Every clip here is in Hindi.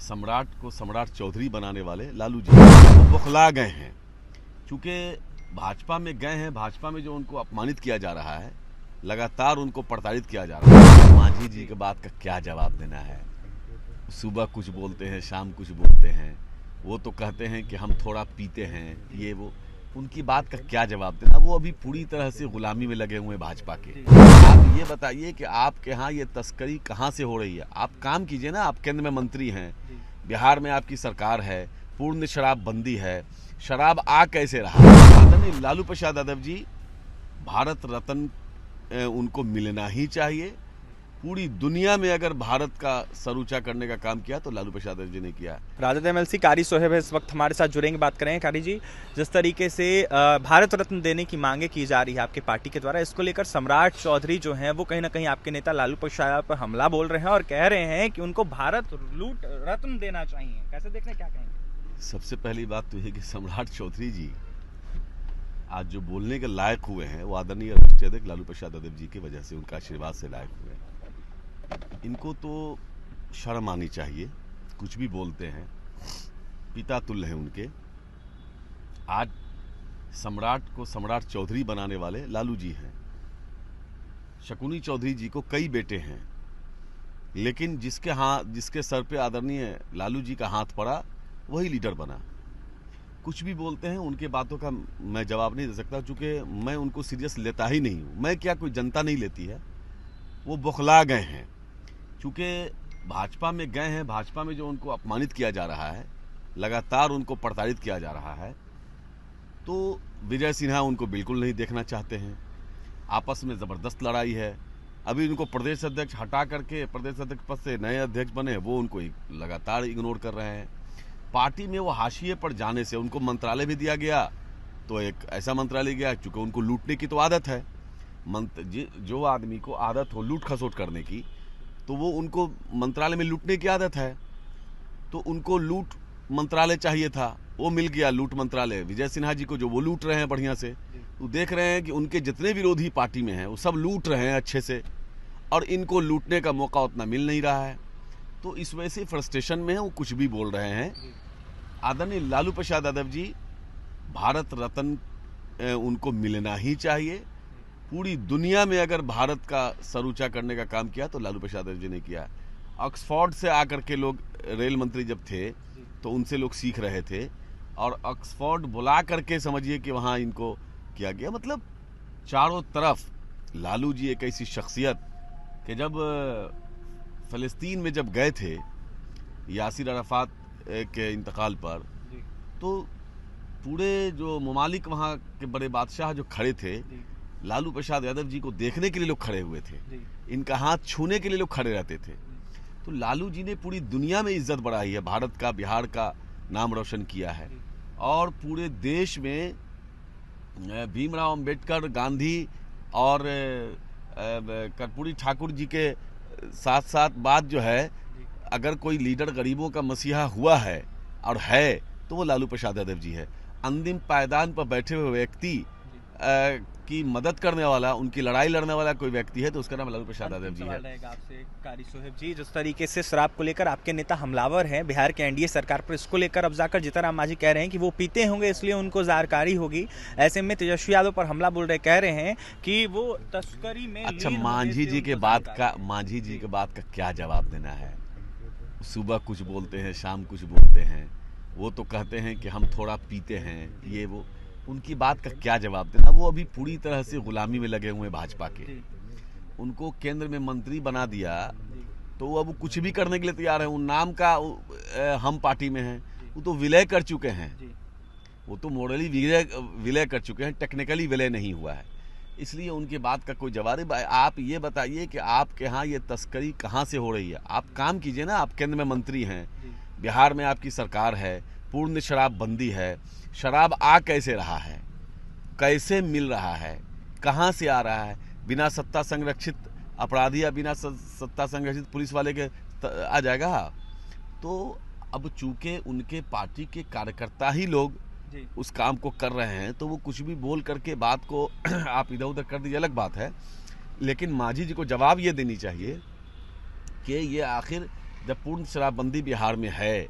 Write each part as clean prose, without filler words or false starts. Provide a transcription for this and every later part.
सम्राट को सम्राट चौधरी बनाने वाले लालू जी वो बौखला गए हैं। चूंकि भाजपा में गए हैं, भाजपा में जो उनको अपमानित किया जा रहा है, लगातार उनको प्रताड़ित किया जा रहा है। मांझी जी के बात का क्या जवाब देना है? सुबह कुछ बोलते हैं, शाम कुछ बोलते हैं। वो तो कहते हैं कि हम थोड़ा पीते हैं, ये वो, उनकी बात का क्या जवाब देना? वो अभी पूरी तरह से गुलामी में लगे हुए हैं भाजपा के। आप ये बताइए कि आपके यहाँ ये तस्करी कहाँ से हो रही है? आप काम कीजिए ना, आप केंद्र में मंत्री हैं, बिहार में आपकी सरकार है, पूर्ण शराबबंदी है, शराब आ कैसे रहा? आदरणीय लालू प्रसाद यादव जी, भारत रत्न उनको मिलना ही चाहिए। पूरी दुनिया में अगर भारत का सर ऊंचा करने का काम किया तो लालू प्रसाद यादव जी ने किया। राजद एमएलसी कारी सोहेब है इस वक्त हमारे साथ जुड़ेंगे, बात करेंगे। कारी जी, जिस तरीके से भारत रत्न देने की मांगे की जा रही है आपके पार्टी के द्वारा, इसको लेकर सम्राट चौधरी जो हैं वो कहीं ना कहीं आपके नेता लालू प्रसाद पर हमला बोल रहे हैं और कह रहे हैं कि उनको भारत रत्न देना चाहिए। कैसे देख रहे हैं, क्या कहेंगे? सबसे पहली बात तो ये कि सम्राट चौधरी जी आज जो बोलने के लायक हुए हैं वो आदरणीय राष्ट्रीय अध्यक्ष लालू प्रसाद यादव जी की वजह से, उनका आशीर्वाद से लायक हुए हैं। इनको तो शर्म आनी चाहिए, कुछ भी बोलते हैं, पिता तुल्य हैं उनके। आज सम्राट को सम्राट चौधरी बनाने वाले लालू जी हैं। शकुनी चौधरी जी को कई बेटे हैं, लेकिन जिसके सर पे आदरणीय लालू जी का हाथ पड़ा वही लीडर बना। कुछ भी बोलते हैं, उनके बातों का मैं जवाब नहीं दे सकता, चूंकि मैं उनको सीरियस लेता ही नहीं हूं। मैं क्या, कोई जनता नहीं लेती है। वो बौखला गए हैं, चूंकि भाजपा में गए हैं, भाजपा में जो उनको अपमानित किया जा रहा है, लगातार उनको प्रताड़ित किया जा रहा है, तो विजय सिन्हा उनको बिल्कुल नहीं देखना चाहते हैं। आपस में ज़बरदस्त लड़ाई है। अभी उनको प्रदेश अध्यक्ष हटा करके प्रदेश अध्यक्ष पद से नए अध्यक्ष बने, वो उनको लगातार इग्नोर कर रहे हैं। पार्टी में वो हाशिए पर जाने से उनको मंत्रालय भी दिया गया, तो एक ऐसा मंत्रालय गया, चूंकि उनको लूटने की तो आदत है। जो आदमी को आदत हो लूट खसोट करने की, तो वो उनको मंत्रालय में लूटने की आदत है, तो उनको लूट मंत्रालय चाहिए था, वो मिल गया लूट मंत्रालय। विजय सिन्हा जी को जो वो लूट रहे हैं बढ़िया से, तो देख रहे हैं कि उनके जितने विरोधी पार्टी में हैं वो सब लूट रहे हैं अच्छे से, और इनको लूटने का मौका उतना मिल नहीं रहा है। तो इस वजह से फ्रस्ट्रेशन में है, वो कुछ भी बोल रहे हैं। आदरणीय लालू प्रसाद यादव जी, भारत रत्न उनको मिलना ही चाहिए। पूरी दुनिया में अगर भारत का सर ऊंचा करने का काम किया तो लालू प्रसाद यादव जी ने किया। ऑक्सफोर्ड से आकर के लोग, रेल मंत्री जब थे तो उनसे लोग सीख रहे थे, और ऑक्सफोर्ड बुला करके समझिए कि वहाँ इनको किया गया। मतलब चारों तरफ लालू जी एक ऐसी शख्सियत कि जब फ़लस्तीन में जब गए थे यासिर अराफात के इंतकाल पर, तो पूरे जो ममालिक वहाँ के बड़े बादशाह जो खड़े थे, लालू प्रसाद यादव जी को देखने के लिए लोग खड़े हुए थे, इनका हाथ छूने के लिए लोग खड़े रहते थे। तो लालू जी ने पूरी दुनिया में इज्जत बढ़ाई है, भारत का, बिहार का नाम रोशन किया है, और पूरे देश में भीमराव अंबेडकर, गांधी और कर्पूरी ठाकुर जी के साथ साथ बात जो है, अगर कोई लीडर गरीबों का मसीहा हुआ है और है तो वो लालू प्रसाद यादव जी है। अंतिम पायदान पर बैठे हुए व्यक्ति की मदद करने वाला, उनकी लड़ाई लड़ने वाला कोई व्यक्ति है तो उसका नाम लालू प्रसाद यादव जी है। आपसे कारी सोहेब जी, जिस तरीके से शराब को लेकर आपके नेता हमलावर हैं बिहार के एनडीए सरकार पर, इसको लेकर अब जाकर जीतनराम मांझी कह रहे हैं कि वो पीते होंगे इसलिए उनको जानकारी होगी। ऐसे में तेजस्वी यादव पर हमला बोल रहे, कह रहे हैं कि वो तस्करी में। अच्छा, मांझी जी के बात का क्या जवाब देना है? सुबह कुछ बोलते हैं, शाम कुछ बोलते हैं। वो तो कहते हैं कि हम थोड़ा पीते हैं, ये वो, उनकी बात का क्या जवाब देना? वो अभी पूरी तरह से गुलामी में लगे हुए हैं भाजपा के। उनको केंद्र में मंत्री बना दिया तो वो अब कुछ भी करने के लिए तैयार है। उन नाम का हम पार्टी में हैं, वो तो विलय कर चुके हैं, वो तो मॉडली विलय कर चुके हैं, टेक्निकली विलय नहीं हुआ है, इसलिए उनकी बात का कोई जवाब नहीं। आप ये बताइए कि आपके यहाँ ये तस्करी कहाँ से हो रही है? आप काम कीजिए ना, आप केंद्र में मंत्री हैं, बिहार में आपकी सरकार है, पूर्ण शराबबंदी है, शराब आ कैसे रहा है, कैसे मिल रहा है, कहाँ से आ रहा है? बिना सत्ता संरक्षित अपराधी या बिना सत्ता संरक्षित पुलिस वाले के आ जाएगा? तो अब चूंकि उनके पार्टी के कार्यकर्ता ही लोग उस काम को कर रहे हैं, तो वो कुछ भी बोल करके बात को आप इधर उधर कर दीजिए, अलग बात है। लेकिन मांझी जी को जवाब ये देनी चाहिए कि ये आखिर जब पूर्ण शराबबंदी बिहार में है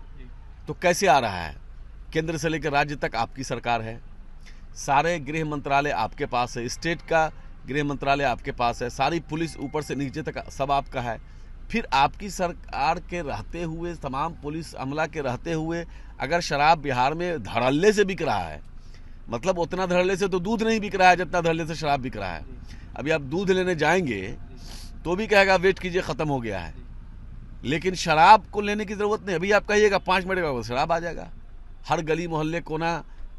तो कैसे आ रहा है? केंद्र से लेकर राज्य तक आपकी सरकार है, सारे गृह मंत्रालय आपके पास है, स्टेट का गृह मंत्रालय आपके पास है, सारी पुलिस ऊपर से नीचे तक सब आपका है। फिर आपकी सरकार के रहते हुए, तमाम पुलिस अमला के रहते हुए अगर शराब बिहार में धड़ल्ले से बिक रहा है, मतलब उतना धड़ल्ले से तो दूध नहीं बिक रहा है जितना धड़ल्ले से शराब बिक रहा है। अभी आप दूध लेने जाएंगे तो भी कहेगा वेट कीजिए ख़त्म हो गया है, लेकिन शराब को लेने की ज़रूरत नहीं। अभी आप कहिएगा 5 मिनट का शराब आ जाएगा। हर गली मोहल्ले कोना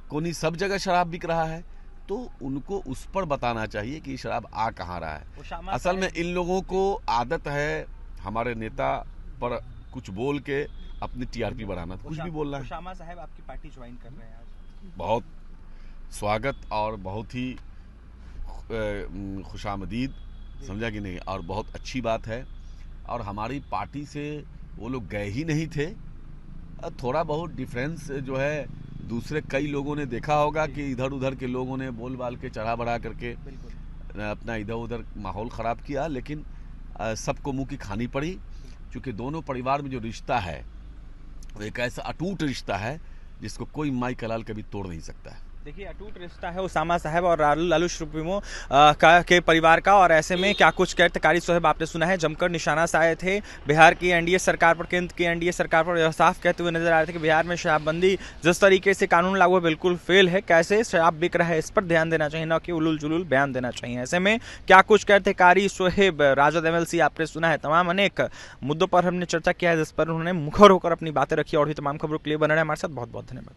कोनी सब जगह शराब बिक रहा है। तो उनको उस पर बताना चाहिए कि शराब आ कहाँ रहा है। असल में इन लोगों को आदत है हमारे नेता पर कुछ बोल के अपनी टीआरपी बढ़ाना, कुछ भी बोलना है। उसामा साहब आपकी पार्टी ज्वाइन कर रहे हैं आज, बहुत स्वागत और बहुत ही खुशामदीद, समझा कि नहीं, और बहुत अच्छी बात है। और हमारी पार्टी से वो लोग गए ही नहीं थे। थोड़ा बहुत डिफरेंस जो है दूसरे कई लोगों ने देखा होगा कि इधर उधर के लोगों ने बोल बाल के चढ़ा बढ़ा करके अपना इधर उधर माहौल ख़राब किया, लेकिन सबको मुंह की खानी पड़ी, क्योंकि दोनों परिवार में जो रिश्ता है वो एक ऐसा अटूट रिश्ता है जिसको कोई माई कलाल कभी तोड़ नहीं सकता है। देखिए अटूट रिश्ता है उसामा साहब और लालू सुप्रीमो के परिवार का। और ऐसे में क्या कुछ कहते कारी साहब, आपने सुना है जमकर निशाना साए थे बिहार की एनडीए सरकार पर, केंद्र की एनडीए सरकार पर। यह साफ कहते हुए नजर आ रहे थे कि बिहार में शराबबंदी जिस तरीके से कानून लागू है बिल्कुल फेल है, कैसे शराब बिक रहा है इस पर ध्यान देना चाहिए, न कि उलूल जुलूल बयान देना चाहिए। ऐसे में क्या कुछ कहते कारी सोहेब, राजद एमएलसी, आपने सुना है, तमाम अनेक मुद्दों पर हमने चर्चा किया है जिस पर उन्होंने मुखर होकर अपनी बातें रखी। और भी तमाम खबरों के लिए बने रहे हमारे साथ। बहुत बहुत धन्यवाद।